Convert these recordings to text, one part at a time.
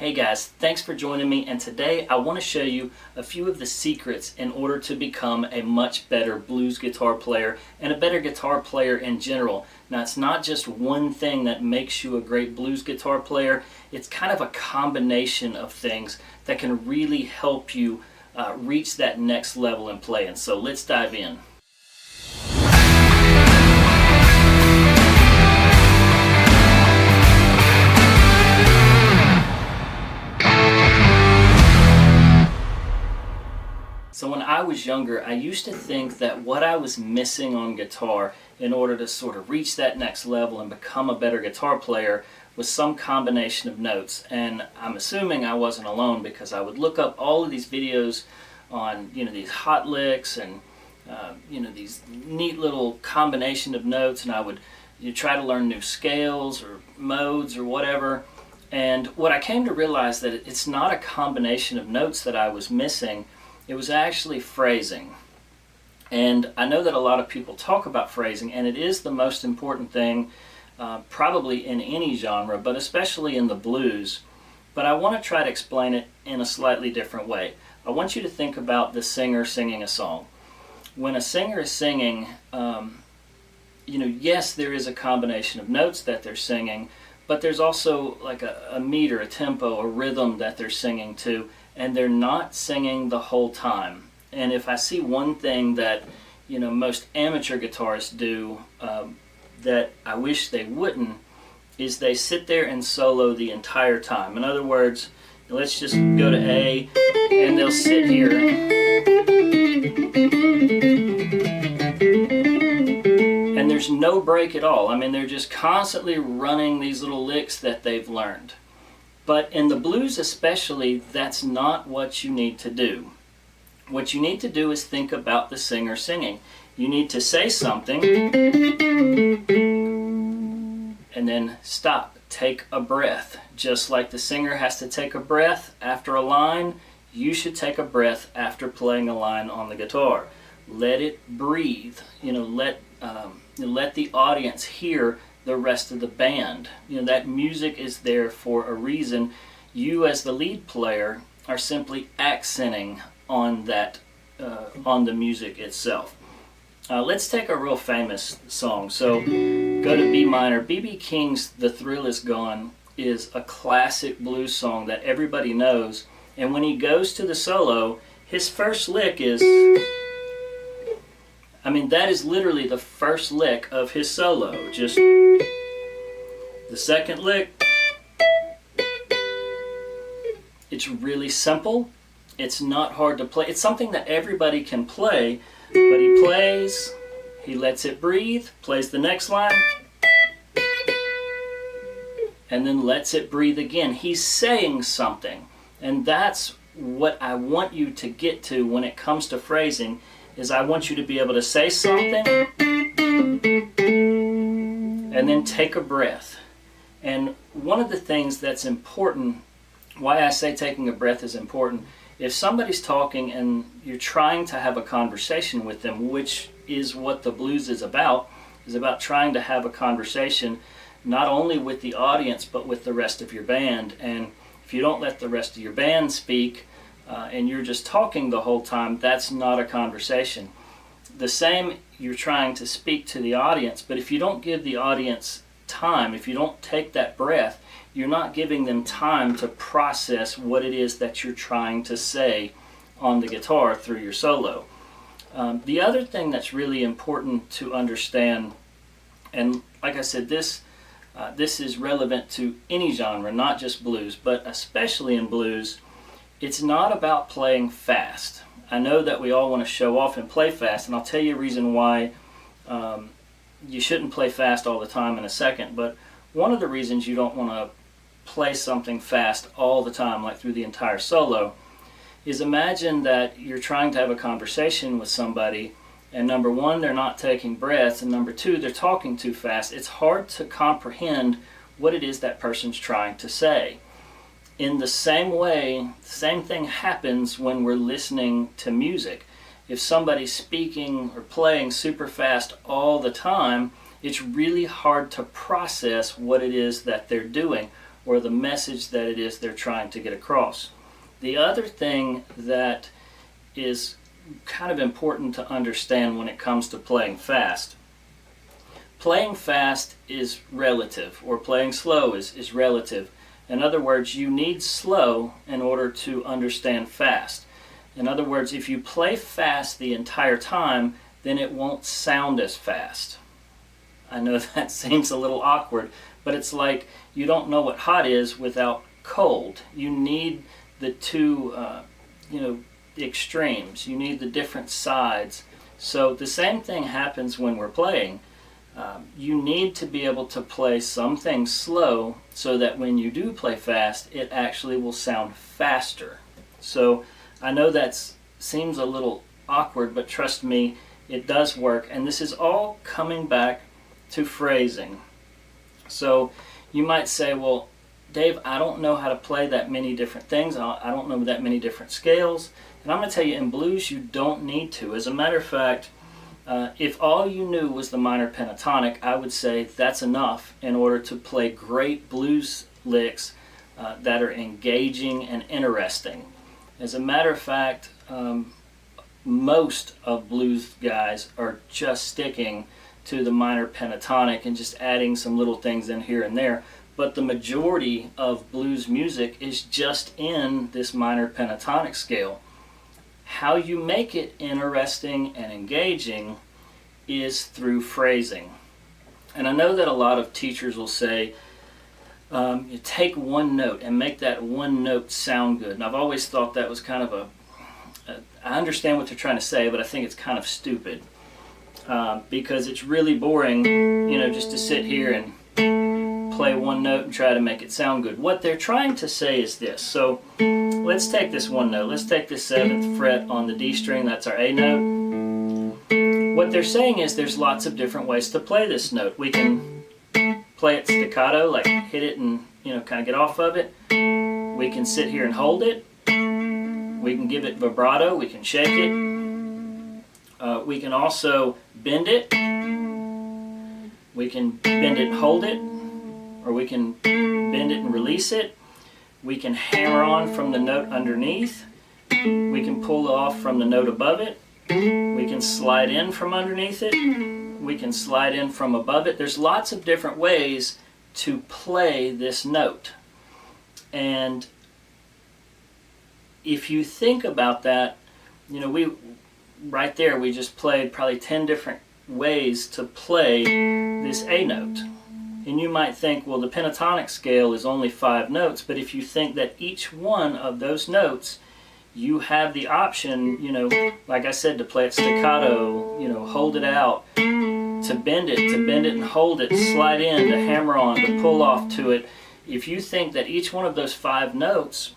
Hey guys, thanks for joining me, and today I want to show you a few of the secrets in order to become a much better blues guitar player and a better guitar player in general. Now, it's not just one thing that makes you a great blues guitar player. It's kind of a combination of things that can really help you reach that next level in playing. So let's dive in. So when I was younger, I used to think that what I was missing on guitar in order to sort of reach that next level and become a better guitar player was some combination of notes. And I'm assuming I wasn't alone, because I would look up all of these videos on, these hot licks and, these neat little combination of notes, and I would try to learn new scales or modes or whatever. And what I came to realize that it's not a combination of notes that I was missing. It was actually phrasing. And I know that a lot of people talk about phrasing, and it is the most important thing probably in any genre, but especially in the blues. But I want to try to explain it in a slightly different way. I want you to think about the singer singing a song. When a singer is singing, yes, there is a combination of notes that they're singing, but there's also like a meter, a tempo, a rhythm that they're singing to, and they're not singing the whole time. And if I see one thing that most amateur guitarists do that I wish they wouldn't, is they sit there and solo the entire time. In other words, let's just go to A, and they'll sit here and there's no break at all. I mean, they're just constantly running these little licks that they've learned. But in the blues especially, that's not what you need to do. What you need to do is think about the singer singing. You need to say something and then stop. Take a breath. Just like the singer has to take a breath after a line, you should take a breath after playing a line on the guitar. Let it breathe. Let the audience hear the rest of the band. That music is there for a reason. You as the lead player are simply accenting on that, on the music itself. Let's take a real famous song. So go to B minor. B.B. King's The Thrill Is Gone is a classic blues song that everybody knows. And when he goes to the solo, his first lick is, that is literally the first lick of his solo. Just the second lick. It's really simple. It's not hard to play. It's something that everybody can play, but he plays, he lets it breathe, plays the next line, and then lets it breathe again. He's saying something. And that's what I want you to get to when it comes to phrasing, is I want you to be able to say something and then take a breath. And one of the things that's important, why I say taking a breath is important, if somebody's talking and you're trying to have a conversation with them, which is what the blues is about trying to have a conversation not only with the audience but with the rest of your band. And if you don't let the rest of your band speak, and you're just talking the whole time, that's not a conversation. The same, you're trying to speak to the audience, but if you don't give the audience time, if you don't take that breath, you're not giving them time to process what it is that you're trying to say on the guitar through your solo. The other thing that's really important to understand, and like I said, this is relevant to any genre, not just blues, but especially in blues, it's not about playing fast. I know that we all want to show off and play fast, and I'll tell you a reason why you shouldn't play fast all the time in a second. But one of the reasons you don't want to play something fast all the time, like through the entire solo, is imagine that you're trying to have a conversation with somebody, and number one, they're not taking breaths, and number two, they're talking too fast. It's hard to comprehend what it is that person's trying to say. In the same way, same thing happens when we're listening to music. If somebody's speaking or playing super fast all the time, it's really hard to process what it is that they're doing. or the message that it is they're trying to get across. The other thing that is kind of important to understand when it comes to playing fast. Playing fast is relative, or playing slow is relative. In other words, you need slow in order to understand fast. In other words, if you play fast the entire time, then it won't sound as fast. I know that seems a little awkward, but it's like you don't know what hot is without cold. You need the two, the extremes. You need the different sides. So the same thing happens when we're playing. You need to be able to play some things slow so that when you do play fast, it actually will sound faster. So I know that seems a little awkward, but trust me, it does work. And this is all coming back to phrasing. So you might say, well, Dave, I don't know how to play that many different things. I don't know that many different scales. And I'm going to tell you, in blues, you don't need to. As a matter of fact, if all you knew was the minor pentatonic, I would say that's enough in order to play great blues licks that are engaging and interesting. As a matter of fact, most of blues guys are just sticking to the minor pentatonic and just adding some little things in here and there. But the majority of blues music is just in this minor pentatonic scale. How you make it interesting and engaging is through phrasing. And I know that a lot of teachers will say, you take one note and make that one note sound good. And I've always thought that was kind of I understand what they're trying to say, but I think it's kind of stupid. Because it's really boring, just to sit here and play one note and try to make it sound good. What they're trying to say is this. So let's take this one note. Let's take the 7th fret on the D string. That's our A note. What they're saying is there's lots of different ways to play this note. We can play it staccato, like hit it and kind of get off of it. We can sit here and hold it. We can give it vibrato. We can shake it. We can also bend it. We can bend it and hold it. Or we can bend it and release it. We can hammer on from the note underneath. We can pull off from the note above it. We can slide in from underneath it. We can slide in from above it. There's lots of different ways to play this note. And if you think about that, right there we just played probably 10 different ways to play this A note. And you might think, well, the pentatonic scale is only 5 notes, but if you think that each one of those notes, you have the option, like I said, to play it staccato, hold it out, to bend it and hold it, slide in, to hammer on, to pull off to it. If you think that each one of those 5 notes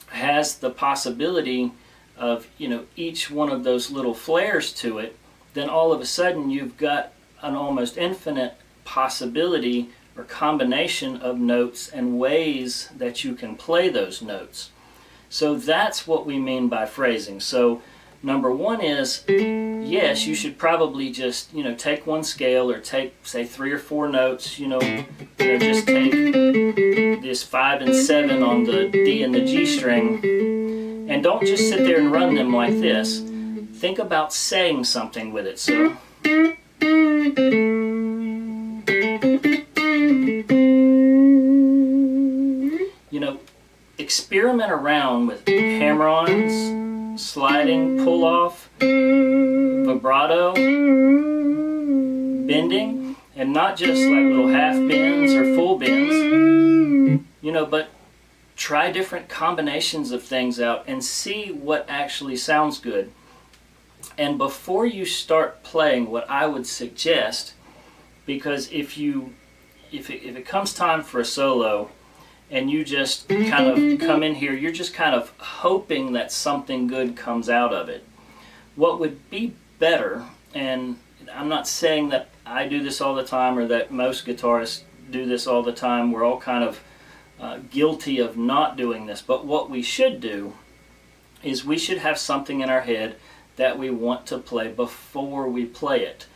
has the possibility of, each one of those little flares to it, then all of a sudden you've got an almost infinite possibility or combination of notes and ways that you can play those notes. So that's what we mean by phrasing. So number one is, yes, you should probably just take one scale or take, say, 3 or 4 notes, just take this 5 and 7 on the D and the G string, and don't just sit there and run them like this. Think about saying something with it. So experiment around with hammer-ons, sliding, pull-off, vibrato, bending, and not just like little half bends or full bends, but try different combinations of things out and see what actually sounds good. And before you start playing, what I would suggest, because if it comes time for a solo and you just kind of come in here, you're just kind of hoping that something good comes out of it. What would be better, and I'm not saying that I do this all the time or that most guitarists do this all the time, we're all kind of guilty of not doing this, but what we should do is we should have something in our head that we want to play before we play it.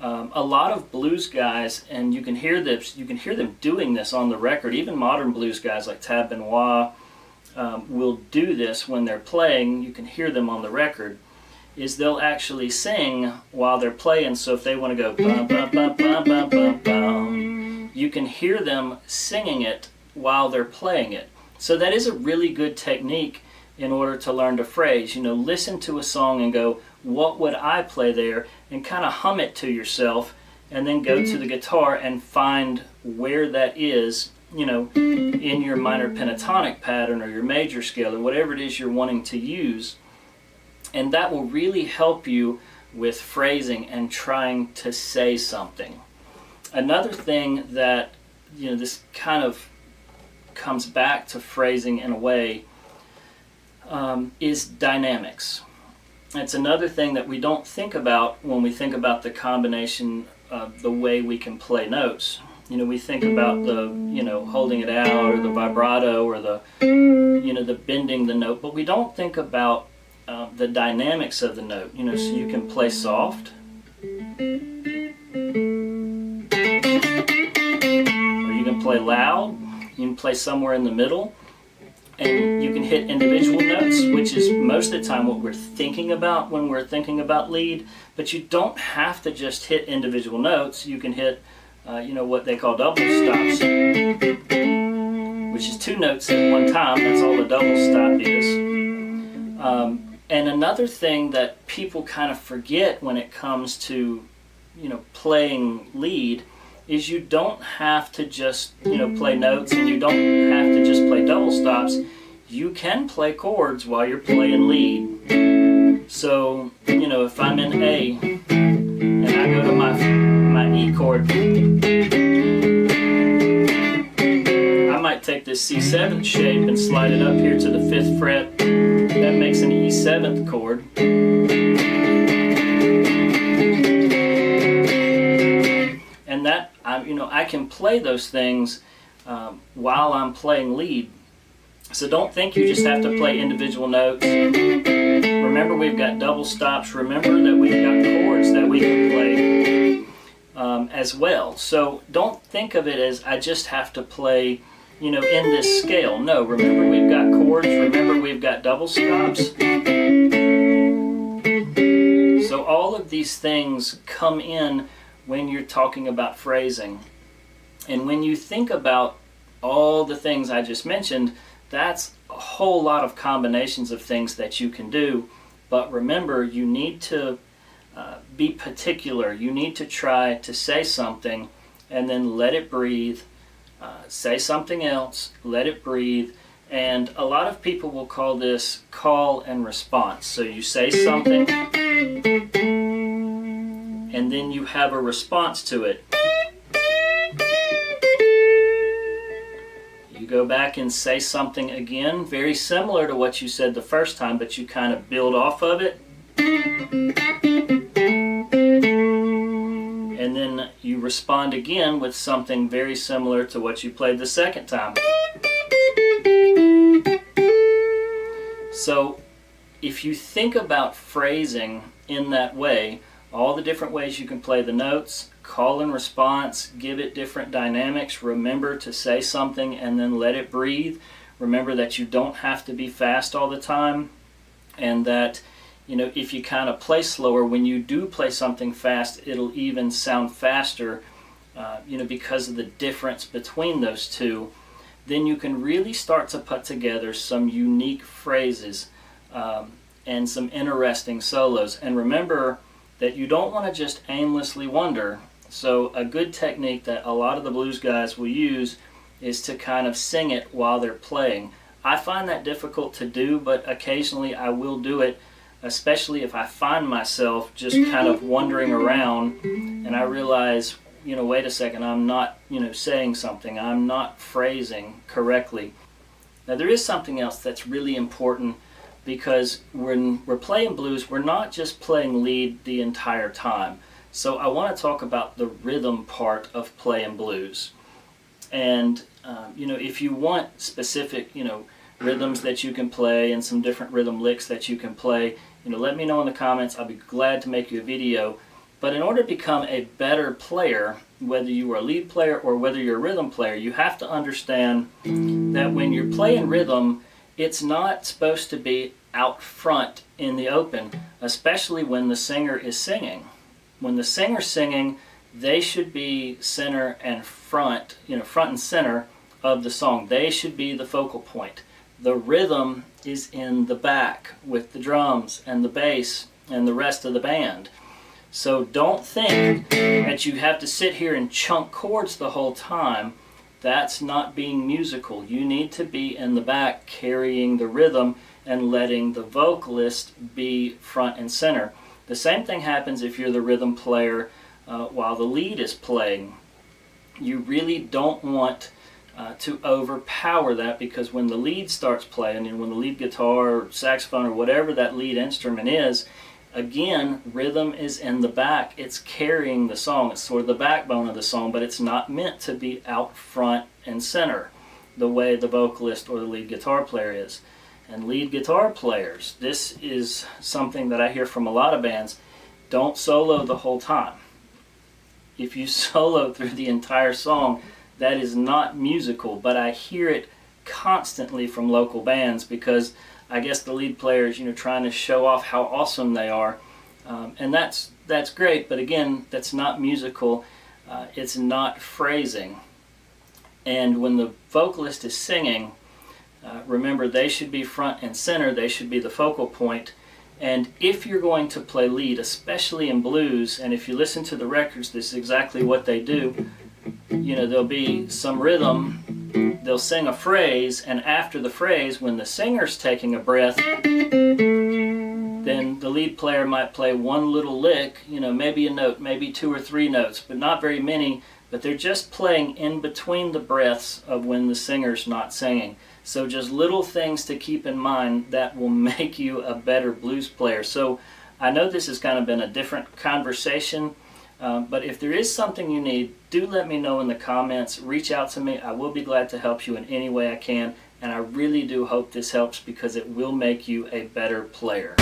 A lot of blues guys, and you can hear them doing this on the record. Even modern blues guys like Tab Benoit will do this when they're playing. You can hear them on the record. Is they'll actually sing while they're playing. So if they want to go bum, bum, bum, bum, bum, bum, bum, you can hear them singing it while they're playing it. So that is a really good technique in order to learn to phrase. You know, listen to a song and go, what would I play there? And kind of hum it to yourself, and then go to the guitar and find where that is, you know, in your minor pentatonic pattern or your major scale or whatever it is you're wanting to use. And that will really help you with phrasing and trying to say something. Another thing that, you know, this kind of comes back to phrasing in a way, is dynamics. It's another thing that we don't think about when we think about the combination of the way we can play notes. You know, we think about the, you know, holding it out or the vibrato or the, you know, the bending the note, but we don't think about the dynamics of the note. You know, so you can play soft, or you can play loud, you can play somewhere in the middle, and you can hit individual notes, which is most of the time what we're thinking about when we're thinking about lead. But you don't have to just hit individual notes. You can hit, you know, what they call double stops, which is 2 notes at one time. That's all the double stop is. And another thing that people kind of forget when it comes to, you know, playing lead is you don't have to just, you know, play notes, and you don't have to just play double stops. You can play chords while you're playing lead. So, you know, if I'm in A and I go to my E chord, I might take this C7 shape and slide it up here to the 5th fret. That makes an E7 chord. And that, you know, I can play those things while I'm playing lead. So don't think you just have to play individual notes. Remember, we've got double stops. Remember that we've got chords that we can play as well. So don't think of it as I just have to play, you know, in this scale. No, remember we've got chords. Remember we've got double stops. So all of these things come in when you're talking about phrasing. And when you think about all the things I just mentioned, that's a whole lot of combinations of things that you can do. But remember, you need to be particular. You need to try to say something and then let it breathe. Say something else, let it breathe. And a lot of people will call this call and response. So you say something, and then you have a response to it. You go back and say something again, very similar to what you said the first time, but you kind of build off of it. And then you respond again with something very similar to what you played the second time. So if you think about phrasing in that way, all the different ways you can play the notes, call and response, give it different dynamics, remember to say something and then let it breathe. Remember that you don't have to be fast all the time, and that, you know, if you kind of play slower, when you do play something fast, it'll even sound faster, you know, because of the difference between those two. Then you can really start to put together some unique phrases and some interesting solos. And remember that you don't want to just aimlessly wander. So a good technique that a lot of the blues guys will use is to kind of sing it while they're playing. I find that difficult to do, but occasionally I will do it, especially if I find myself just kind of wandering around and I realize, you know, wait a second, I'm not, you know, saying something, I'm not phrasing correctly. Now there is something else that's really important, because when we're playing blues, we're not just playing lead the entire time. So I want to talk about the rhythm part of playing blues. And you know, if you want specific, you know, rhythms that you can play and some different rhythm licks that you can play, you know, let me know in the comments. I'll be glad to make you a video. But in order to become a better player, whether you are a lead player or whether you're a rhythm player, you have to understand that when you're playing rhythm, it's not supposed to be out front in the open, especially when the singer is singing. When the singer's singing, they should be center and front, front and center of the song. They should be the focal point. The rhythm is in the back with the drums and the bass and the rest of the band. So don't think that you have to sit here and chunk chords the whole time. That's not being musical. You need to be in the back carrying the rhythm and letting the vocalist be front and center. The same thing happens if you're the rhythm player while the lead is playing. You really don't want to overpower that, because when the lead starts playing, and when the lead guitar or saxophone or whatever that lead instrument is, again, rhythm is in the back. It's carrying the song. It's sort of the backbone of the song, but it's not meant to be out front and center the way the vocalist or the lead guitar player is. And lead guitar players, this is something that I hear from a lot of bands, don't solo the whole time. If you solo through the entire song, that is not musical, but I hear it constantly from local bands, because I guess the lead player is, trying to show off how awesome they are, and that's great. But again, that's not musical. It's not phrasing. And when the vocalist is singing, remember, they should be front and center. They should be the focal point. And if you're going to play lead, especially in blues, and if you listen to the records, this is exactly what they do. There'll be some rhythm, they'll sing a phrase, and after the phrase, when the singer's taking a breath, then the lead player might play one little lick, maybe a note, maybe 2 or 3 notes, but not very many, but they're just playing in between the breaths of when the singer's not singing. So just little things to keep in mind that will make you a better blues player. So I know this has kind of been a different conversation, but if there is something you need, do let me know in the comments. Reach out to me. I will be glad to help you in any way I can, and I really do hope this helps, because it will make you a better player.